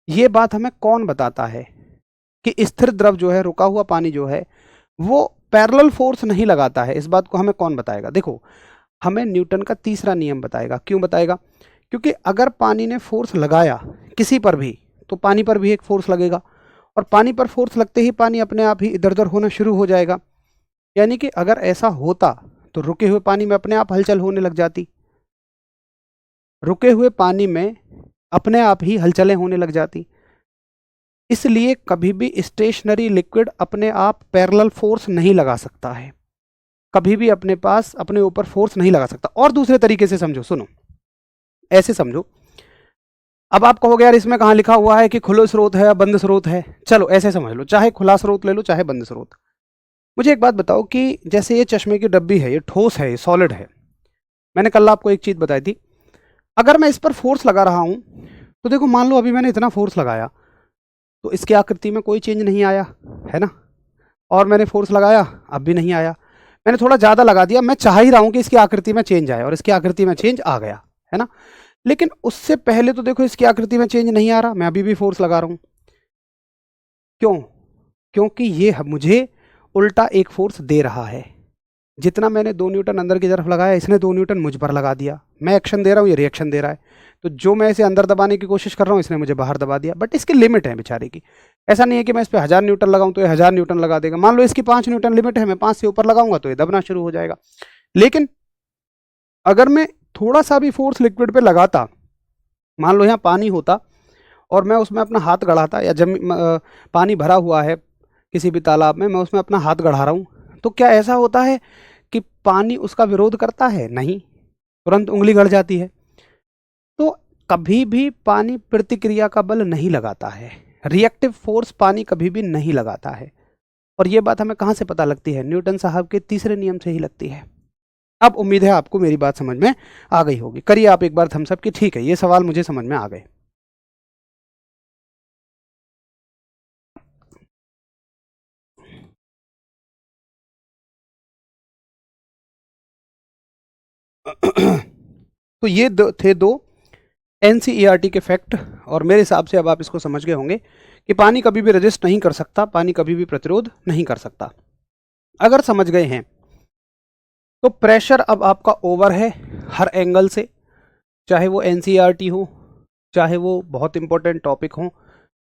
ये बात हमें कौन बताता है कि स्थिर द्रव जो है, रुका हुआ पानी जो है, वो पैरेलल फोर्स नहीं लगाता है? इस बात को हमें कौन बताएगा? देखो, हमें न्यूटन का तीसरा नियम बताएगा। क्यों बताएगा? क्योंकि अगर पानी ने फोर्स लगाया किसी पर भी, तो पानी पर भी एक फोर्स लगेगा, और पानी पर फोर्स लगते ही पानी अपने आप ही इधर उधर होना शुरू हो जाएगा। यानी कि अगर ऐसा होता तो रुके हुए पानी में अपने आप हलचल होने लग जाती, रुके हुए पानी में अपने आप ही हलचलें होने लग जाती। इसलिए कभी भी स्टेशनरी लिक्विड अपने आप पैरेलल फोर्स नहीं लगा सकता है, कभी भी अपने पास अपने ऊपर फोर्स नहीं लगा सकता। और दूसरे तरीके से समझो, सुनो, ऐसे समझो अब आप कहोगे यार इसमें कहाँ लिखा हुआ है कि खुला स्रोत है या बंद स्रोत है। चलो ऐसे समझ लो, चाहे खुला स्रोत ले लो चाहे बंद स्रोत। मुझे एक बात बताओ कि जैसे ये चश्मे की डब्बी है, ये ठोस है, ये सॉलिड है। मैंने कल आपको एक चीज़ बताई थी, अगर मैं इस पर फोर्स लगा रहा हूँ तो देखो, मान लो अभी मैंने इतना फोर्स लगाया तो इसकी आकृति में कोई चेंज नहीं आया, है ना। और मैंने फोर्स लगाया, अब भी नहीं आया। मैंने थोड़ा ज़्यादा लगा दिया, मैं चाह ही रहा हूँ कि इसकी आकृति में चेंज आए, और इसकी आकृति में चेंज आ गया, है ना। लेकिन उससे पहले तो देखो इसकी आकृति में चेंज नहीं आ रहा, मैं अभी भी फोर्स लगा रहा हूँ। क्यों? क्योंकि ये मुझे उल्टा एक फोर्स दे रहा है। जितना मैंने 2 न्यूटन अंदर की तरफ लगाया, इसने 2 न्यूटन मुझ पर लगा दिया। मैं एक्शन दे रहा हूँ, ये रिएक्शन दे रहा है। तो जो मैं इसे अंदर दबाने की कोशिश कर रहा हूँ, इसने मुझे बाहर दबा दिया। बट इसकी लिमिट है बेचारे की। ऐसा नहीं है कि मैं इस पर 1000 न्यूटन लगाऊं तो ये 1000 न्यूटन लगा देगा। मान लो इसकी 5 न्यूटन लिमिट है, मैं 5 से ऊपर लगाऊंगा तो ये दबना शुरू हो जाएगा। लेकिन अगर मैं थोड़ा सा भी फोर्स लिक्विड पे लगाता, मान लो यहाँ पानी होता और मैं उसमें अपना हाथ गढ़ाता, या पानी भरा हुआ है किसी भी तालाब में, मैं उसमें अपना हाथ गढ़ा रहा हूँ, तो क्या ऐसा होता है कि पानी उसका विरोध करता है? नहीं, तुरंत उंगली गड़ जाती है। तो कभी भी पानी प्रतिक्रिया का बल नहीं लगाता है, रिएक्टिव फोर्स पानी कभी भी नहीं लगाता है। और ये बात हमें कहाँ से पता लगती है? न्यूटन साहब के तीसरे नियम से ही लगती है। अब उम्मीद है आपको मेरी बात समझ में आ गई होगी। करिए आप एक बार थम्स अप कि ठीक है, ये सवाल मुझे समझ में आ गए। तो ये थे दो एनसीईआरटी के फैक्ट, और मेरे हिसाब से अब आप इसको समझ गए होंगे कि पानी कभी भी रेजिस्ट नहीं कर सकता, पानी कभी भी प्रतिरोध नहीं कर सकता। अगर समझ गए हैं तो प्रेशर अब आपका ओवर है हर एंगल से, चाहे वो एनसीईआरटी हो, चाहे वो बहुत इंपॉर्टेंट टॉपिक हो,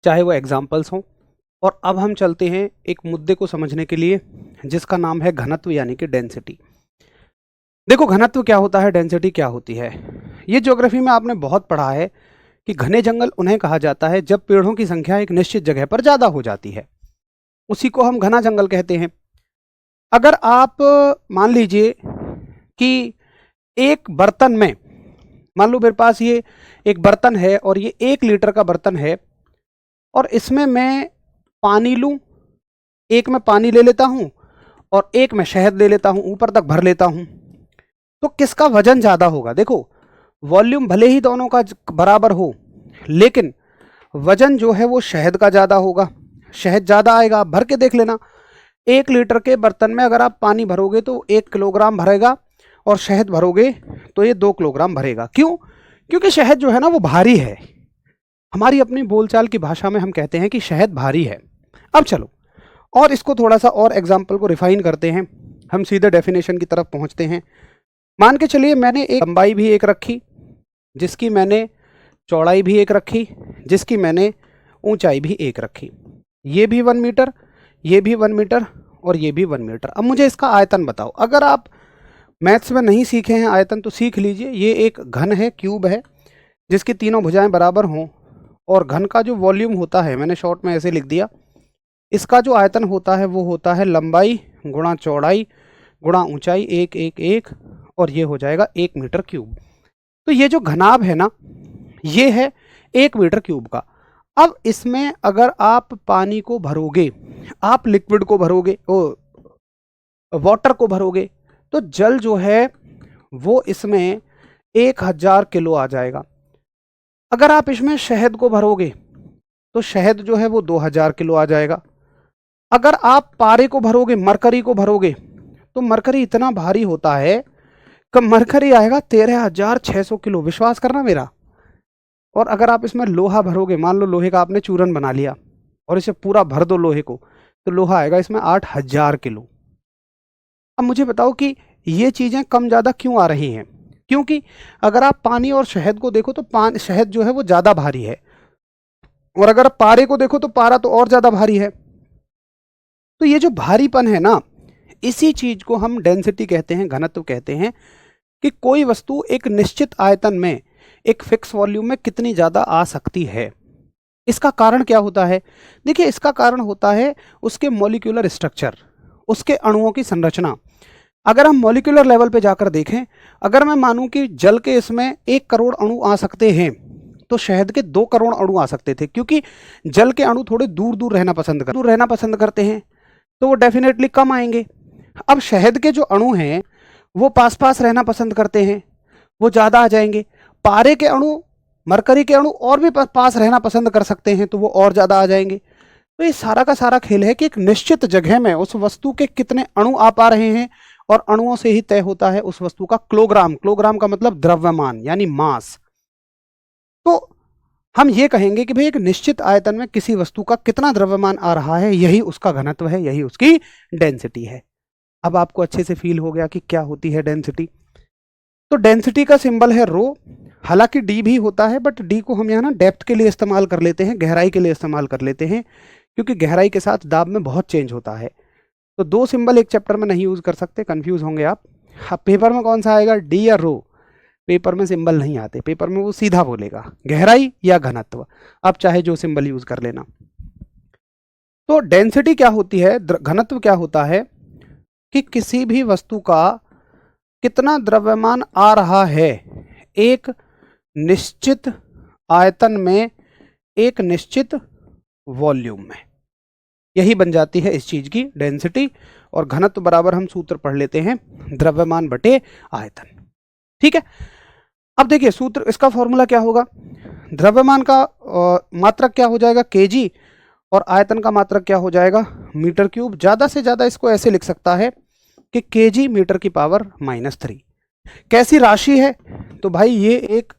चाहे वो एग्जाम्पल्स हों। और अब हम चलते हैं एक मुद्दे को समझने के लिए जिसका नाम है घनत्व, यानी कि डेंसिटी। देखो घनत्व क्या होता है, डेंसिटी क्या होती है। ये ज्योग्राफी में आपने बहुत पढ़ा है कि घने जंगल उन्हें कहा जाता है जब पेड़ों की संख्या एक निश्चित जगह पर ज़्यादा हो जाती है, उसी को हम घना जंगल कहते हैं। अगर आप मान लीजिए कि एक बर्तन में, मान लो मेरे पास ये एक बर्तन है और ये 1 लीटर का बर्तन है, और इसमें मैं पानी लूं, एक में पानी ले लेता हूं और एक में शहद ले लेता हूं, ऊपर तक भर लेता हूं, तो किसका वजन ज़्यादा होगा? देखो वॉल्यूम भले ही दोनों का बराबर हो, लेकिन वजन जो है वो शहद का ज़्यादा होगा, शहद ज़्यादा आएगा। आप भर के देख लेना, 1 लीटर के बर्तन में अगर आप पानी भरोगे तो 1 किलोग्राम भरेगा, और शहद भरोगे तो ये 2 किलोग्राम भरेगा। क्यों? क्योंकि शहद जो है ना वो भारी है। हमारी अपनी बोलचाल की भाषा में हम कहते हैं कि शहद भारी है। अब चलो और इसको थोड़ा सा और एग्जाम्पल को रिफाइन करते हैं, हम सीधे डेफिनेशन की तरफ पहुंचते हैं। मान के चलिए मैंने एक लंबाई भी एक रखी, जिसकी मैंने चौड़ाई भी एक रखी, जिसकी मैंने ऊंचाई भी एक रखी। ये भी 1 मीटर, ये भी 1 मीटर, और ये भी 1 मीटर। अब मुझे इसका आयतन बताओ। अगर आप मैथ्स में नहीं सीखे हैं आयतन तो सीख लीजिए। ये एक घन है, क्यूब है, जिसकी तीनों भुजाएं बराबर हों, और घन का जो वॉल्यूम होता है, मैंने शॉर्ट में ऐसे लिख दिया, इसका जो आयतन होता है वो होता है लंबाई गुणा चौड़ाई गुणा ऊंचाई, 1 1 1, और ये हो जाएगा 1 मीटर क्यूब। तो ये जो घनाभ है ना, ये है 1 मीटर क्यूब का। अब इसमें अगर आप पानी को भरोगे, आप लिक्विड को भरोगे, वाटर को भरोगे, तो जल जो है वो इसमें 1000 किलो आ जाएगा। अगर आप इसमें शहद को भरोगे तो शहद जो है वो 2000 किलो आ जाएगा। अगर आप पारे को भरोगे, मरकरी को भरोगे, तो मरकरी इतना भारी होता है कि मरकरी आएगा 13600 किलो, विश्वास करना मेरा। और अगर आप इसमें लोहा भरोगे, मान लो लोहे का आपने चूरन बना लिया और इसे पूरा भर दो लोहे को, तो लोहा आएगा इसमें 8000 किलो। अब मुझे बताओ कि ये चीज़ें कम ज़्यादा क्यों आ रही हैं? क्योंकि अगर आप पानी और शहद को देखो तो शहद जो है वो ज़्यादा भारी है, और अगर आप पारे को देखो तो पारा तो और ज़्यादा भारी है। तो ये जो भारीपन है ना, इसी चीज़ को हम डेंसिटी कहते हैं, घनत्व कहते हैं, कि कोई वस्तु एक निश्चित आयतन में एक फिक्स वॉल्यूम में कितनी ज़्यादा आ सकती है। इसका कारण क्या होता है? देखिए इसका कारण होता है उसके मॉलिक्यूलर स्ट्रक्चर, उसके अणुओं की संरचना। अगर हम मॉलिक्यूलर लेवल पे जाकर देखें, अगर मैं मानूं कि जल के इसमें 1 करोड़ अणु आ सकते हैं, तो शहद के 2 करोड़ अणु आ सकते थे, क्योंकि जल के अणु थोड़े दूर दूर रहना पसंद करते हैं, तो वो डेफिनेटली कम आएंगे। अब शहद के जो अणु हैं वो पास पास रहना पसंद करते हैं, वो ज़्यादा आ जाएंगे। पारे के अणु, मरकरी के अणु और भी पास रहना पसंद कर सकते हैं, तो वो और ज़्यादा आ जाएंगे। तो ये सारा का सारा खेल है कि एक निश्चित जगह में उस वस्तु के कितने अणु आ पा रहे हैं, और अणुओं से ही तय होता है उस वस्तु का किलोग्राम। किलोग्राम का मतलब द्रव्यमान यानी मास। तो हम ये कहेंगे कि भाई एक निश्चित आयतन में किसी वस्तु का कितना द्रव्यमान आ रहा है, यही उसका घनत्व है, यही उसकी डेंसिटी है। अब आपको अच्छे से फील हो गया कि क्या होती है डेंसिटी। तो डेंसिटी का सिंबल है रो। हालांकि डी भी होता है, बट डी को हम यहाँ ना डेप्थ के लिए इस्तेमाल कर लेते हैं, गहराई के लिए इस्तेमाल कर लेते हैं, क्योंकि गहराई के साथ दाब में बहुत चेंज होता है। तो 2 सिंबल एक चैप्टर में नहीं यूज कर सकते, कंफ्यूज होंगे आप। अब पेपर में कौन सा आएगा, डी या रो? पेपर में सिंबल नहीं आते, पेपर में वो सीधा बोलेगा गहराई या घनत्व। आप चाहे जो सिंबल यूज कर लेना। तो डेंसिटी क्या होती है, घनत्व क्या होता है, कि किसी भी वस्तु का कितना द्रव्यमान आ रहा है एक निश्चित आयतन में, एक निश्चित वॉल्यूम में, यही बन जाती है इस चीज की डेंसिटी। और घनत्व बराबर हम सूत्र पढ़ लेते हैं, द्रव्यमान बटे आयतन। ठीक है, अब देखिए सूत्र, इसका फॉर्मूला क्या होगा, द्रव्यमान का मात्रक क्या हो जाएगा, केजी, और आयतन का मात्रक क्या हो जाएगा, मीटर क्यूब। ज्यादा से ज्यादा इसको ऐसे लिख सकता है कि केजी मीटर की पावर -3। कैसी राशि है, तो भाई ये एक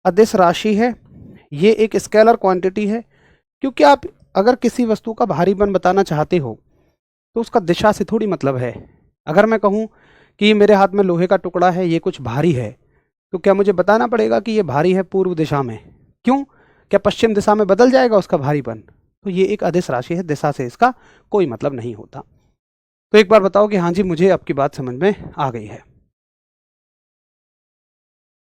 अदिश राशि है, ये एक स्केलर क्वांटिटी है। क्योंकि आप अगर किसी वस्तु का भारीपन बताना चाहते हो तो उसका दिशा से थोड़ी मतलब है। अगर मैं कहूँ कि मेरे हाथ में लोहे का टुकड़ा है, ये कुछ भारी है, तो क्या मुझे बताना पड़ेगा कि ये भारी है पूर्व दिशा में? क्यों? क्या पश्चिम दिशा में बदल जाएगा उसका भारीपन? तो ये एक अदिश राशि है, दिशा से इसका कोई मतलब नहीं होता। तो एक बार बताओ कि हाँ जी, मुझे आपकी बात समझ में आ गई है।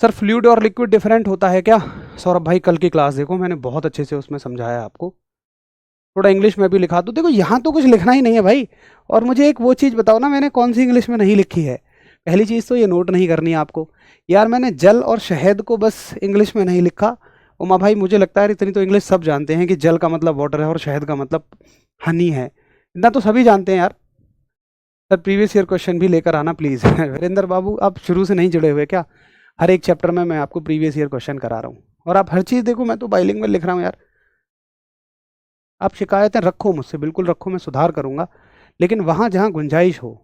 सर फ्लूइड और लिक्विड डिफरेंट होता है क्या? सौरभ भाई कल की क्लास देखो, मैंने बहुत अच्छे से उसमें समझाया आपको। थोड़ा इंग्लिश में भी लिखा दो। देखो यहाँ तो कुछ लिखना ही नहीं है भाई। और मुझे एक वो चीज़ बताओ ना, मैंने कौन सी इंग्लिश में नहीं लिखी है। पहली चीज़ तो ये नोट नहीं करनी है आपको यार, मैंने जल और शहद को बस इंग्लिश में नहीं लिखा। उमा भाई मुझे लगता है इतनी तो इंग्लिश सब जानते हैं कि जल का मतलब वाटर है और शहद का मतलब हनी है। इतना तो सभी जानते हैं यार। सर प्रीवियस ईयर क्वेश्चन भी लेकर आना प्लीज़। वीरेंद्र बाबू आप शुरू से नहीं जुड़े हुए क्या? हर एक चैप्टर में मैं आपको प्रीवियस ईयर क्वेश्चन करा रहा हूँ, और आप हर चीज़ देखो, मैं तो बाइलिंगुअल लिख रहा हूँ यार। आप शिकायतें रखो मुझसे, बिल्कुल रखो, मैं सुधार करूंगा, लेकिन वहां जहां गुंजाइश हो।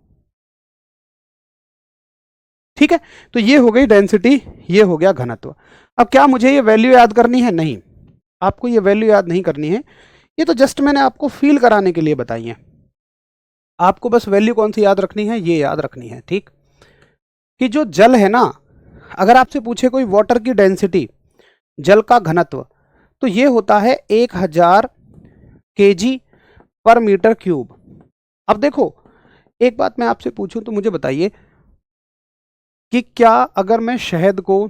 ठीक है, तो ये हो गई डेंसिटी, ये हो गया घनत्व। अब क्या मुझे ये वैल्यू याद करनी है? नहीं, आपको ये वैल्यू याद नहीं करनी है, ये तो जस्ट मैंने आपको फील कराने के लिए बताई है। आपको बस वैल्यू कौन सी याद रखनी है, ये याद रखनी है। ठीक, कि जो जल है ना, अगर आपसे पूछे कोई वाटर की डेंसिटी, जल का घनत्व, तो ये होता है 1000 kg पर मीटर क्यूब। अब देखो एक बात मैं आपसे पूछूं तो मुझे बताइए कि क्या अगर मैं शहद को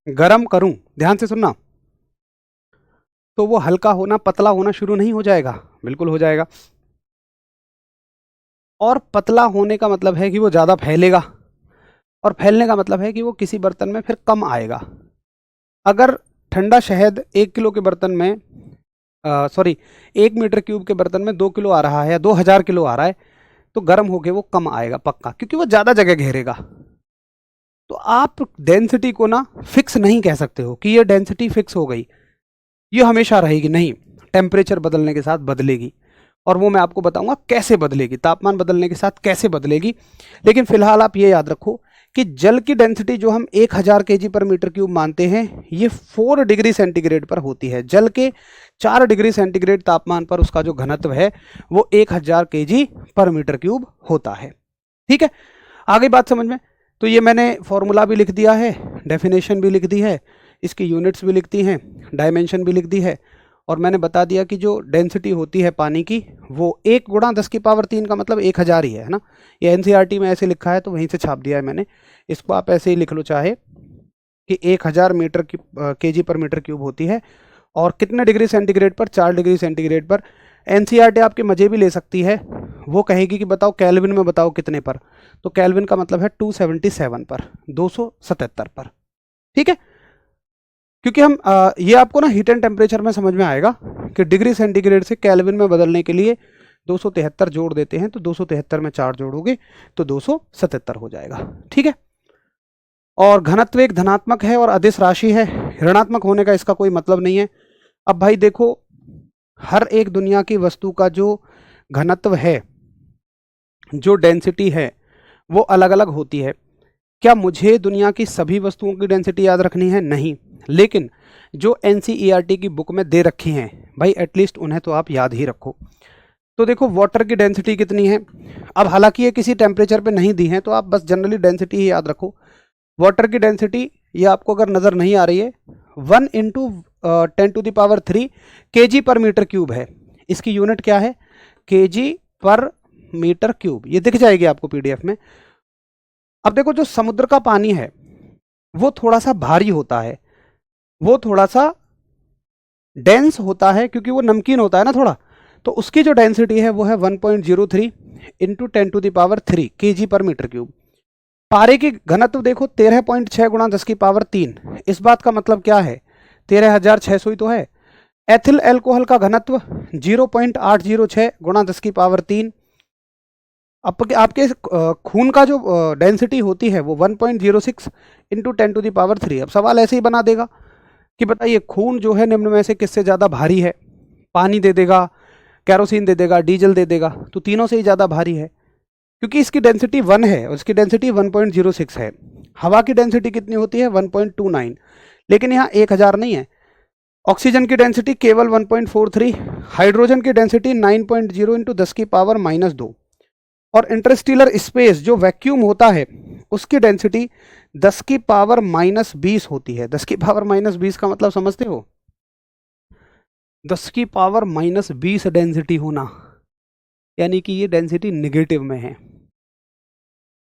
गर्म करूं, ध्यान से सुनना, तो वो हल्का होना, पतला होना शुरू नहीं हो जाएगा? बिल्कुल हो जाएगा। और पतला होने का मतलब है कि वो ज़्यादा फैलेगा, और फैलने का मतलब है कि वो किसी बर्तन में फिर कम आएगा। अगर ठंडा शहद 1 किलो के बर्तन में, सॉरी 1 मीटर क्यूब के बर्तन में 2 किलो आ रहा है या 2000 किलो आ रहा है, तो गर्म होके वो कम आएगा पक्का, क्योंकि वो ज़्यादा जगह घेरेगा। तो आप डेंसिटी को ना फिक्स नहीं कह सकते हो कि ये डेंसिटी फिक्स हो गई, ये हमेशा रहेगी, नहीं। टेम्परेचर बदलने के साथ बदलेगी, और वो मैं आपको बताऊंगा कैसे बदलेगी, तापमान बदलने के साथ कैसे बदलेगी। लेकिन फिलहाल आप ये याद रखो कि जल की डेंसिटी जो हम 1000 kg पर मीटर क्यूब मानते हैं, ये 4 डिग्री सेंटीग्रेड पर होती है। जल के 4 डिग्री सेंटीग्रेड तापमान पर उसका जो घनत्व है वो 1000 kg पर मीटर क्यूब होता है। ठीक है, आगे बात समझ में? तो ये मैंने फॉर्मूला भी लिख दिया है, डेफिनेशन भी लिख दी है, इसकी यूनिट्स भी लिख दी हैं, डायमेंशन भी लिख दी है, और मैंने बता दिया कि जो डेंसिटी होती है पानी की वो 1 × 10⁻³ का मतलब 1000 ही है ना। ये एनसीईआरटी में ऐसे लिखा है तो वहीं से छाप दिया है मैंने। इसको आप ऐसे ही लिख लो चाहे कि 1000 kg पर मीटर क्यूब होती है, और कितने डिग्री सेंटीग्रेड पर? 4 डिग्री सेंटीग्रेड पर। एनसीईआरटी आपके मजे भी ले सकती है, वो कहेगी कि बताओ केल्विन में, बताओ कितने पर, तो केल्विन का मतलब है 277 पर, 277 पर। ठीक है, क्योंकि हम ये आपको ना हीट एंड टेम्परेचर में समझ में आएगा कि डिग्री सेंटीग्रेड से केल्विन में बदलने के लिए 273 जोड़ देते हैं, तो 273 में 4 जोड़ोगे तो 277 हो जाएगा। ठीक है, और घनत्व एक धनात्मक है और अदिश राशि है, ऋणात्मक होने का इसका कोई मतलब नहीं है। अब भाई देखो, हर एक दुनिया की वस्तु का जो घनत्व है, जो डेंसिटी है, वो अलग अलग होती है। क्या मुझे दुनिया की सभी वस्तुओं की डेंसिटी याद रखनी है? नहीं, लेकिन जो एनसीईआरटी की बुक में दे रखी हैं भाई, एटलीस्ट उन्हें तो आप याद ही रखो। तो देखो वाटर की डेंसिटी कितनी है। अब हालांकि ये किसी टेम्परेचर पे नहीं दी है, तो आप बस जनरली डेंसिटी ही याद रखो। वाटर की डेंसिटी ये आपको अगर नज़र नहीं आ रही है, 1 इंटू 10⁻³ kg पर मीटर क्यूब है। इसकी यूनिट क्या है? kg पर मीटर क्यूब। ये दिख जाएगी आपको पीडीएफ में। अब देखो, जो समुद्र का पानी है वो थोड़ा सा भारी होता है, वो थोड़ा सा डेंस होता है, क्योंकि वो नमकीन होता है ना थोड़ा, तो उसकी जो डेंसिटी है वो है 1.03 इंटू 10⁻³ kg पर मीटर क्यूब। पारे की घनत्व देखो 13.6 गुणा 10⁻³ इस बात का मतलब क्या है? 13,600 ही तो है। एथिल एल्कोहल का घनत्व 0.806 गुणा 10⁻³ आपके खून का जो डेंसिटी होती है वो 1.06 इंटू 10⁻³। अब सवाल ऐसे ही बना देगा कि बताइए खून जो है निम्न में से किससे ज़्यादा भारी है? पानी दे देगा, कैरोसिन दे देगा, डीजल दे देगा, तो तीनों से ही ज़्यादा भारी है, क्योंकि इसकी डेंसिटी 1 है और इसकी डेंसिटी 1.06 है। हवा की डेंसिटी कितनी होती है? 1.29, लेकिन यहाँ 1000 नहीं है। ऑक्सीजन की डेंसिटी केवल 1.43, हाइड्रोजन की डेंसिटी 9.0 इंटू 10⁻−2, और इंटरस्टेलर स्पेस जो वैक्यूम होता है उसकी डेंसिटी 10⁻−20 होती है। 10⁻−20 का मतलब समझते हो? 10⁻−20 डेंसिटी होना, यानी कि ये डेंसिटी निगेटिव में है।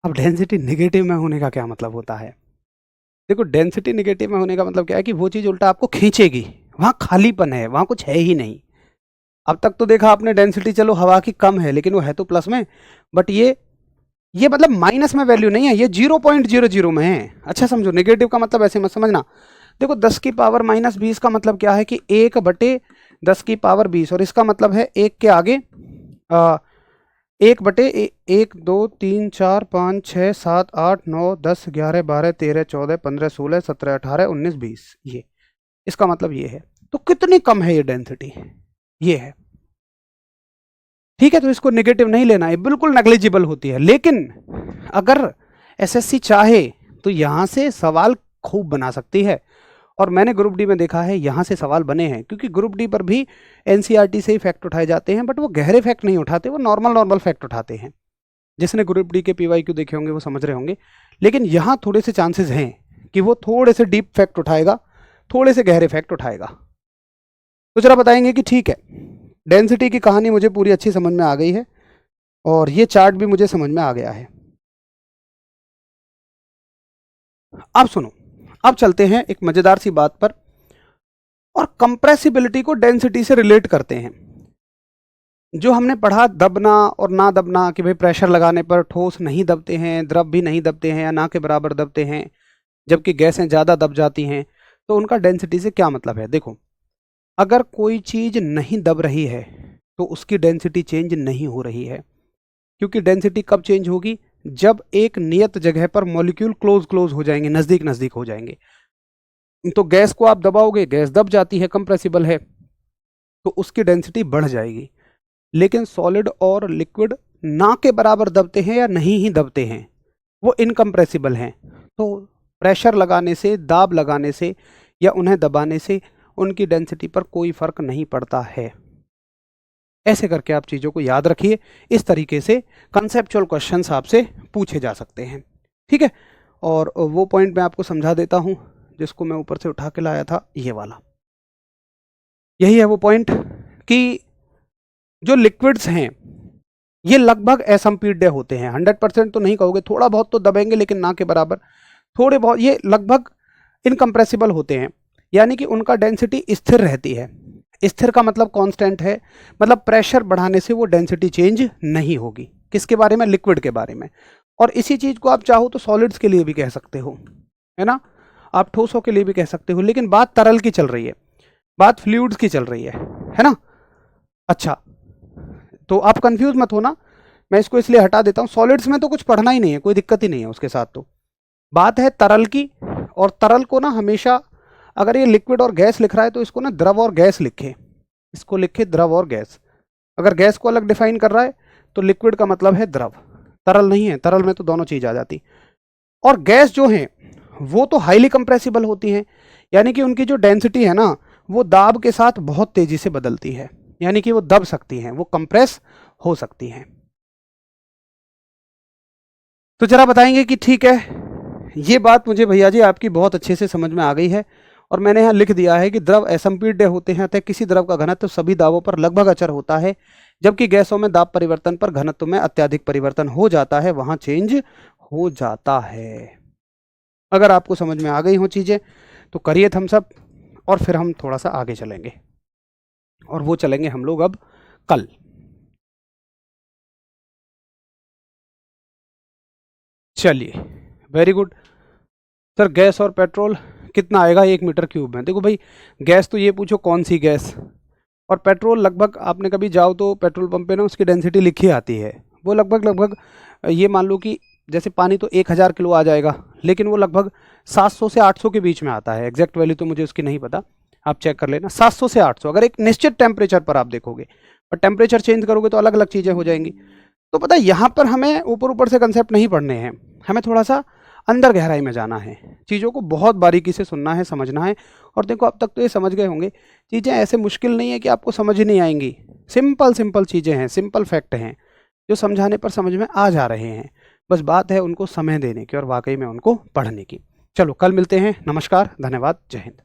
अब डेंसिटी निगेटिव में होने का क्या मतलब होता है? देखो, डेंसिटी निगेटिव में होने का मतलब क्या है कि वो चीज़ उल्टा आपको खींचेगी, वहाँ खालीपन है, वहाँ कुछ है ही नहीं। अब तक तो देखा आपने डेंसिटी चलो हवा की कम है, लेकिन वो है तो प्लस में, बट ये मतलब माइनस में वैल्यू नहीं है, ये 0.00 में है। अच्छा समझो, नेगेटिव का मतलब ऐसे मत समझना। देखो 10⁻−20 का मतलब क्या है कि 1/10⁻20, और इसका मतलब है 1 के आगे 1 2 3 4 5 6 7 8 9 10 11 12 13 14 15 16 17 18 19 20, ये इसका मतलब ये है। तो कितनी कम है ये डेंसिटी, ये है। ठीक है, तो इसको नेगेटिव नहीं लेना, ये बिल्कुल नेग्लिजिबल होती है। लेकिन अगर एसएससी चाहे तो यहां से सवाल खूब बना सकती है, और मैंने ग्रुप डी में देखा है यहाँ से सवाल बने हैं, क्योंकि ग्रुप डी पर भी एनसीईआरटी से ही फैक्ट उठाए जाते हैं, बट वो गहरे फैक्ट नहीं उठाते, वो नॉर्मल फैक्ट उठाते हैं। जिसने ग्रुप डी के पीवाईक्यू देखे होंगे वो समझ रहे होंगे। लेकिन यहाँ थोड़े से चांसेस हैं कि वो थोड़े से डीप फैक्ट उठाएगा, थोड़े से गहरे फैक्ट उठाएगा। तो जरा बताएंगे कि ठीक है, डेंसिटी की कहानी मुझे पूरी अच्छी समझ में आ गई है, और ये चार्ट भी मुझे समझ में आ गया है। अब सुनो, अब चलते हैं एक मजेदार सी बात पर, और कंप्रेसिबिलिटी को डेंसिटी से रिलेट करते हैं। जो हमने पढ़ा दबना और ना दबना, कि भाई प्रेशर लगाने पर ठोस नहीं दबते हैं, द्रव भी नहीं दबते हैं या ना के बराबर दबते हैं, जबकि गैसें ज़्यादा दब जाती हैं। तो उनका डेंसिटी से क्या मतलब है? देखो, अगर कोई चीज़ नहीं दब रही है तो उसकी डेंसिटी चेंज नहीं हो रही है, क्योंकि डेंसिटी कब चेंज होगी? जब एक नियत जगह पर मॉलिक्यूल क्लोज हो जाएंगे, नज़दीक नज़दीक हो जाएंगे। तो गैस को आप दबाओगे, गैस दब जाती है, कंप्रेसिबल है, तो उसकी डेंसिटी बढ़ जाएगी। लेकिन सॉलिड और लिक्विड ना के बराबर दबते हैं या नहीं ही दबते हैं, वो इनकम्प्रेसिबल हैं। तो प्रेशर लगाने से, दाब लगाने से या उन्हें दबाने से उनकी डेंसिटी पर कोई फर्क नहीं पड़ता है। ऐसे करके आप चीज़ों को याद रखिए। इस तरीके से कंसेप्चुअल क्वेश्चंस आपसे पूछे जा सकते हैं। ठीक है, और वो पॉइंट मैं आपको समझा देता हूँ जिसको मैं ऊपर से उठा के लाया था, ये वाला। यही है वो पॉइंट कि जो लिक्विड्स हैं ये लगभग असंपीड्य होते हैं। 100% तो नहीं कहोगे, थोड़ा बहुत तो दबेंगे, लेकिन ना के बराबर, थोड़े बहुत। ये लगभग इनकम्प्रेसिबल होते हैं, यानी कि उनका डेंसिटी स्थिर रहती है। स्थिर का मतलब कांस्टेंट है, मतलब प्रेशर बढ़ाने से वो डेंसिटी चेंज नहीं होगी। किसके बारे में? लिक्विड के बारे में। और इसी चीज़ को आप चाहो तो सॉलिड्स के लिए भी कह सकते हो, है ना। आप ठोसों के लिए भी कह सकते हो, लेकिन बात तरल की चल रही है, बात फ्लूइड्स की चल रही है ना। अच्छा, तो आप कंफ्यूज मत होना, मैं इसको इसलिए हटा देता हूं। सॉलिड्स में तो कुछ पढ़ना ही नहीं है, कोई दिक्कत ही नहीं है उसके साथ। तो बात है तरल की, और तरल को ना हमेशा, अगर ये लिक्विड और गैस लिख रहा है तो इसको ना द्रव और गैस लिखे, इसको लिखे द्रव और गैस। अगर गैस को अलग डिफाइन कर रहा है तो लिक्विड का मतलब है द्रव, तरल नहीं है, तरल में तो दोनों चीज आ जाती। और गैस जो है वो तो हाईली कंप्रेसिबल होती हैं, यानी कि उनकी जो डेंसिटी है ना वो दाब के साथ बहुत तेजी से बदलती है, यानी कि वो दब सकती हैं, वो कंप्रेस हो सकती हैं। तो जरा बताएंगे कि ठीक है, ये बात मुझे भैया जी आपकी बहुत अच्छे से समझ में आ गई है, और मैंने यहाँ लिख दिया है कि द्रव असंपीड्य होते हैं, अतः किसी द्रव का घनत्व सभी दाबों पर लगभग अचर होता है, जबकि गैसों में दाब परिवर्तन पर घनत्व में अत्यधिक परिवर्तन हो जाता है, वहां चेंज हो जाता है। अगर आपको समझ में आ गई हो चीजें तो करिए थम्स अप, और फिर हम थोड़ा सा आगे चलेंगे, और वो चलेंगे हम लोग अब कल। चलिए, वेरी गुड सर। गैस और पेट्रोल कितना आएगा 1 मीटर क्यूब में? देखो भाई, गैस तो ये पूछो कौन सी गैस, और पेट्रोल लगभग आपने कभी जाओ तो पेट्रोल पंप पे ना उसकी डेंसिटी लिखी आती है, वो लगभग लगभग ये मान लो कि जैसे पानी तो 1000 किलो आ जाएगा, लेकिन वो लगभग 700 से 800 के बीच में आता है। एग्जैक्ट वैल्यू तो मुझे उसकी नहीं पता, आप चेक कर लेना। 700 से 800 अगर एक निश्चित टेम्परेचर पर आप देखोगे, और टेम्परेचर चेंज करोगे तो अलग अलग चीज़ें हो जाएंगी। तो पता है यहाँ पर हमें ऊपर ऊपर से कंसेप्ट नहीं पढ़ने हैं, हमें थोड़ा सा अंदर गहराई में जाना है, चीज़ों को बहुत बारीकी से सुनना है, समझना है। और देखो अब तक तो ये समझ गए होंगे, चीज़ें ऐसे मुश्किल नहीं है कि आपको समझ ही नहीं आएंगी, सिंपल सिंपल चीज़ें हैं, सिंपल फैक्ट हैं जो समझाने पर समझ में आ जा रहे हैं। बस बात है उनको समय देने की और वाकई में उनको पढ़ने की। चलो कल मिलते हैं, नमस्कार, धन्यवाद, जय हिंद।